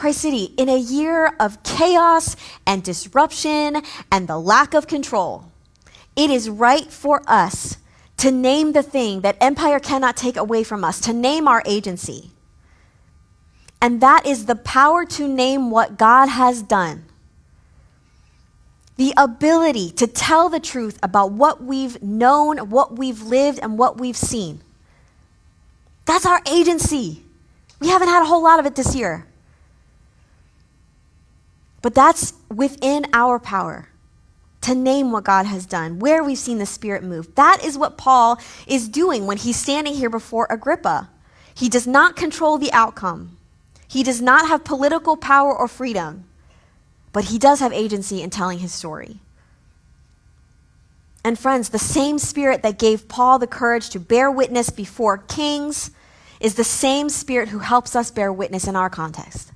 Christ City, in a year of chaos and disruption and the lack of control, it is right for us to name the thing that empire cannot take away from us, to name our agency. And that is the power to name what God has done. The ability to tell the truth about what we've known, what we've lived, and what we've seen. That's our agency. We haven't had a whole lot of it this year. But that's within our power to name what God has done, where we've seen the Spirit move. That is what Paul is doing when he's standing here before Agrippa. He does not control the outcome. He does not have political power or freedom, but he does have agency in telling his story. And friends, the same Spirit that gave Paul the courage to bear witness before kings is the same Spirit who helps us bear witness in our context.